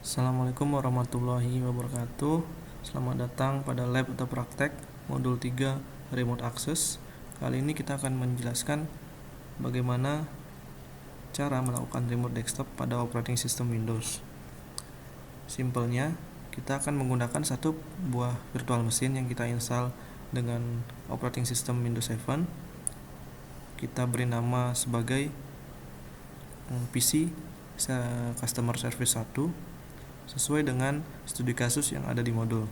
Assalamualaikum warahmatullahi wabarakatuh. Selamat datang pada lab atau praktek modul 3 remote access. Kali ini kita akan menjelaskan bagaimana cara melakukan remote desktop pada operating system Windows. Simpelnya, kita akan menggunakan satu buah virtual machine yang kita install dengan operating system Windows 7. Kita beri nama sebagai PC Customer Service 1 sesuai dengan studi kasus yang ada di modul.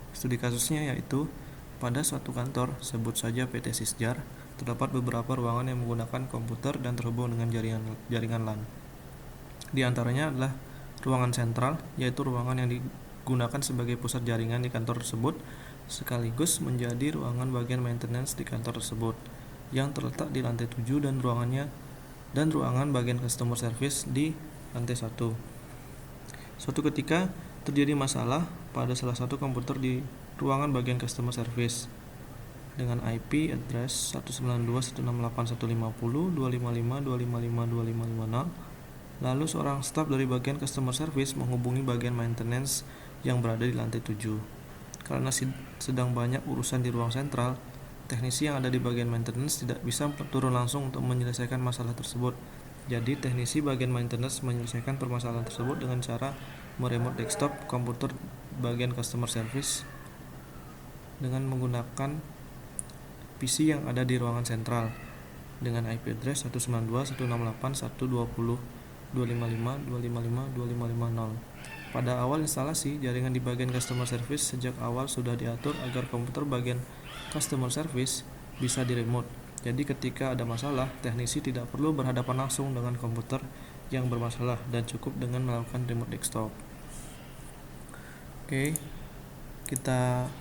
Studi kasusnya yaitu pada suatu kantor, sebut saja PT Sisjar, terdapat beberapa ruangan yang menggunakan komputer dan terhubung dengan jaringan LAN. Di antaranya adalah ruangan sentral, yaitu ruangan yang digunakan sebagai pusat jaringan di kantor tersebut, sekaligus menjadi ruangan bagian maintenance di kantor tersebut, yang terletak di lantai 7 dan ruangan bagian customer service di lantai 1. Suatu ketika terjadi masalah pada salah satu komputer di ruangan bagian customer service dengan IP address 192.168.150.255.255.255.0. Lalu seorang staf dari bagian customer service menghubungi bagian maintenance yang berada di lantai 7. Karena sedang banyak urusan di ruang sentral, teknisi yang ada di bagian maintenance tidak bisa turun langsung untuk menyelesaikan masalah tersebut. Jadi teknisi bagian maintenance menyelesaikan permasalahan tersebut dengan cara meremote desktop komputer bagian customer service dengan menggunakan PC yang ada di ruangan sentral dengan IP address 192.168.120.255.255.255.0. Pada awal instalasi, jaringan di bagian customer service sejak awal sudah diatur agar komputer bagian customer service bisa diremote. Jadi ketika ada masalah, teknisi tidak perlu berhadapan langsung dengan komputer yang bermasalah dan cukup dengan melakukan remote desktop. Oke, kita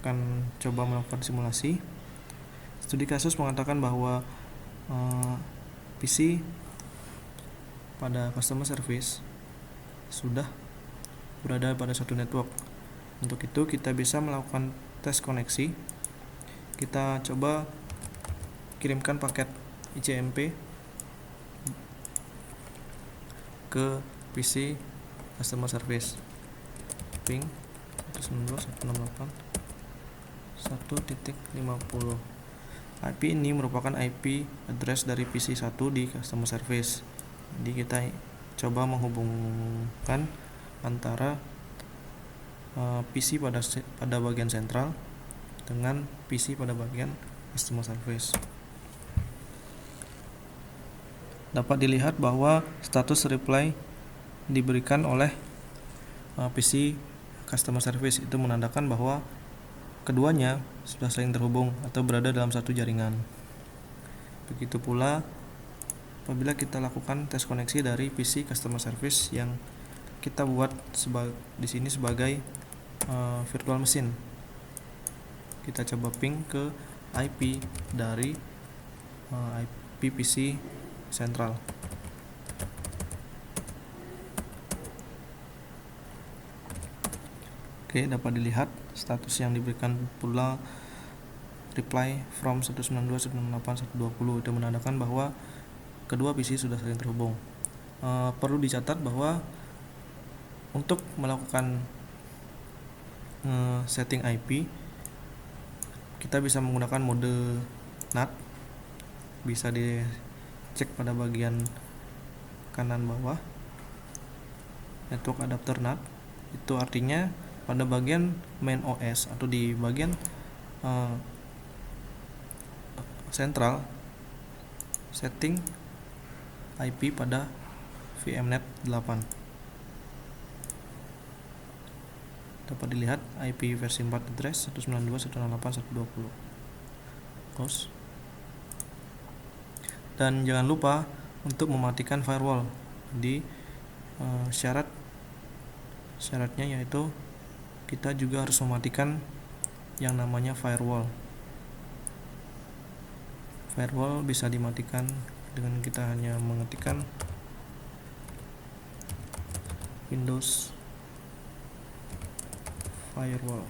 akan coba melakukan simulasi. Studi kasus mengatakan bahwa PC pada customer service sudah berada pada satu network. Untuk itu kita bisa melakukan tes koneksi. Kita coba kirimkan paket ICMP ke PC customer service ping 192.168.1.50. IP ini merupakan IP address dari PC 1 di customer service. Jadi kita coba menghubungkan antara PC pada bagian sentral dengan PC pada bagian customer service. Dapat dilihat bahwa status reply diberikan oleh PC customer service, itu menandakan bahwa keduanya sudah saling terhubung atau berada dalam satu jaringan. Begitu pula apabila kita lakukan tes koneksi dari PC customer service yang kita buat di sini sebagai virtual machine. Kita coba ping ke IP dari IP PC sentral. Oke, dapat dilihat status yang diberikan pula reply from 192.168.120 itu menandakan bahwa kedua PC sudah saling terhubung. Perlu dicatat bahwa untuk melakukan setting IP kita bisa menggunakan mode NAT, bisa dicek pada bagian kanan bawah network adapter NAT. Itu artinya pada bagian main OS atau di bagian sentral setting IP pada VMnet 8. Dapat dilihat IP versi 4 address 192.168.120. Close. Dan jangan lupa untuk mematikan firewall. Di syaratnya yaitu kita juga harus mematikan yang namanya firewall. Firewall bisa dimatikan dengan kita hanya mengetikkan Windows firewall.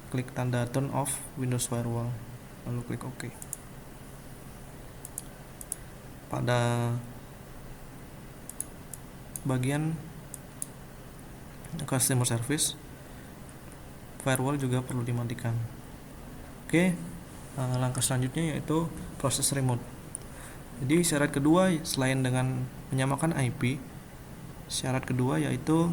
Klik tanda turn off Windows firewall. lalu klik OK. Pada bagian customer service, firewall juga perlu dimatikan. Oke, langkah selanjutnya yaitu proses remote. Jadi syarat kedua selain dengan menyamakan IP, syarat kedua yaitu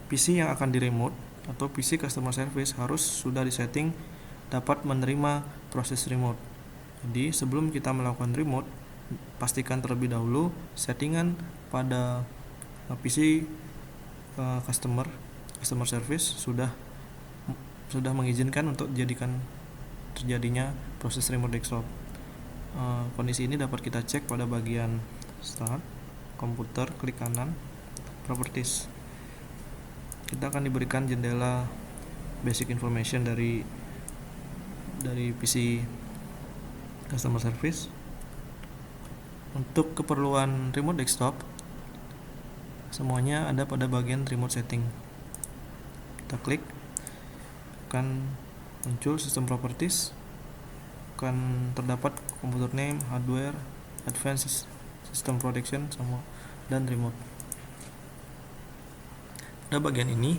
PC yang akan di-remote atau PC customer service harus sudah disetting dapat menerima proses remote. Jadi sebelum kita melakukan remote, pastikan terlebih dahulu settingan pada PC customer service sudah mengizinkan untuk terjadinya proses remote desktop. Kondisi ini dapat kita cek pada bagian Start, Komputer, klik kanan, Properties. Kita akan diberikan jendela basic information dari PC customer service. Untuk keperluan remote desktop, semuanya ada pada bagian remote setting. Kita klik, akan muncul sistem properties, akan terdapat computer name, hardware, advanced system protection, dan remote. Pada bagian ini,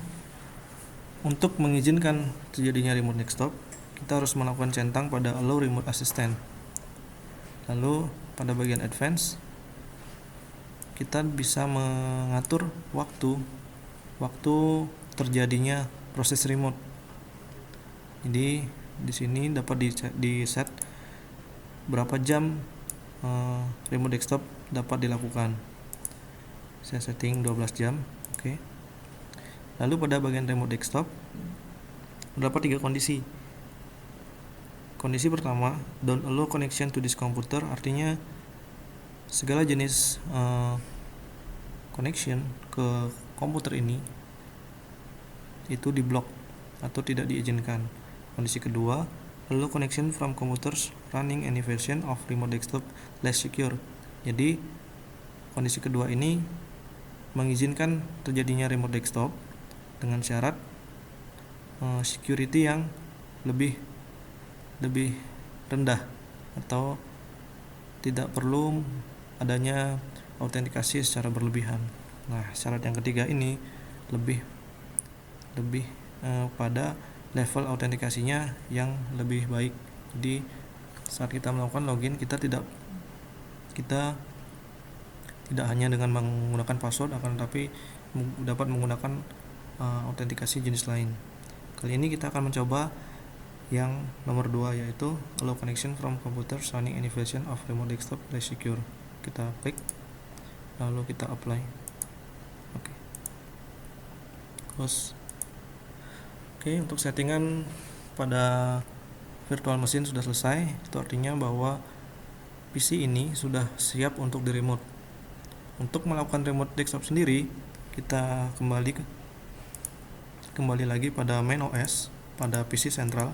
untuk mengizinkan terjadinya remote desktop, kita harus melakukan centang pada allow remote assistant. Lalu pada bagian advance, kita bisa mengatur waktu terjadinya proses remote. Jadi di sini dapat di set berapa jam remote desktop dapat dilakukan. Saya setting 12 jam. Oke. Lalu pada bagian remote desktop terdapat 3 kondisi. Kondisi pertama, don't allow connection to this computer, artinya segala jenis connection ke komputer ini itu diblok atau tidak diizinkan. Kondisi kedua, allow connection from computers running any version of remote desktop less secure. Jadi kondisi kedua ini mengizinkan terjadinya remote desktop dengan syarat security yang lebih rendah atau tidak perlu adanya autentikasi secara berlebihan. Nah, syarat yang ketiga ini lebih pada level autentikasinya yang lebih baik. Jadi saat kita melakukan login, kita tidak hanya dengan menggunakan password, akan tetapi dapat menggunakan autentikasi jenis lain. Kali ini kita akan mencoba yang nomor 2, yaitu allow connection from computers running any version of remote desktop less secure. Kita klik, lalu kita apply. Oke. Close. Oke, untuk settingan pada virtual machine sudah selesai. Itu artinya bahwa PC ini sudah siap untuk di remote. Untuk melakukan remote desktop sendiri, kita kembali lagi pada main OS, pada PC sentral.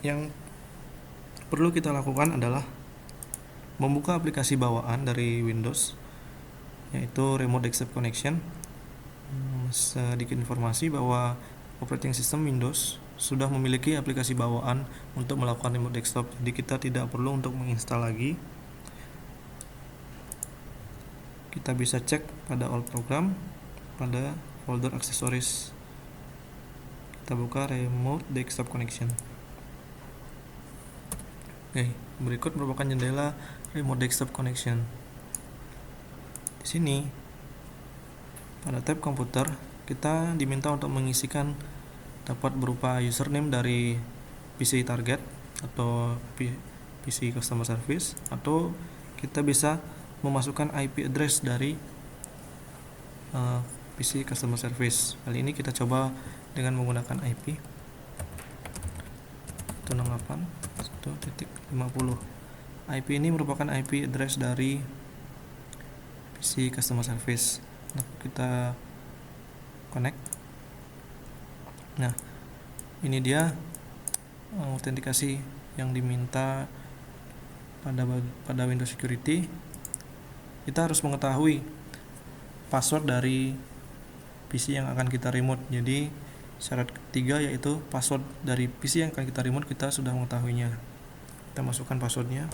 Yang perlu kita lakukan adalah membuka aplikasi bawaan dari Windows, yaitu Remote Desktop Connection. Sedikit informasi bahwa operating system Windows sudah memiliki aplikasi bawaan untuk melakukan remote desktop, jadi kita tidak perlu untuk menginstal lagi. Kita bisa cek pada all program, pada folder accessories. Kita buka Remote Desktop Connection. Oke, berikut merupakan jendela Remote Desktop Connection. Di sini pada tab komputer, kita diminta untuk mengisikan dapat berupa username dari PC target atau PC customer service, atau kita bisa memasukkan IP address dari PC customer service. Kali ini kita coba dengan menggunakan IP 168.1.50. IP ini merupakan IP address dari PC customer service. Nah, kita connect. Nah, ini dia autentikasi yang diminta pada Windows Security. Kita harus mengetahui password dari PC yang akan kita remote. Jadi Syarat ketiga yaitu password dari PC yang akan kita remote kita sudah mengetahuinya. Kita masukkan passwordnya.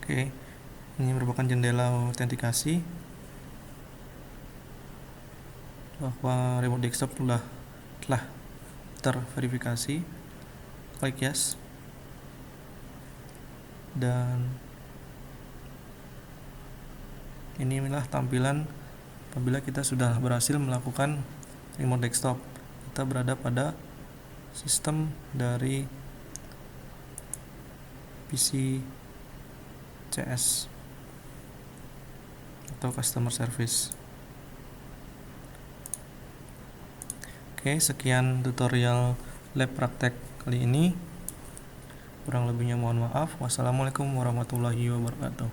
Oke, ini merupakan jendela autentikasi bahwa remote desktop telah terverifikasi. Klik yes, dan inilah tampilan apabila kita sudah berhasil melakukan remote desktop. Kita berada pada sistem dari PC CS atau customer service. Oke, sekian tutorial lab praktek kali ini. Kurang lebihnya mohon maaf. Wassalamualaikum warahmatullahi wabarakatuh.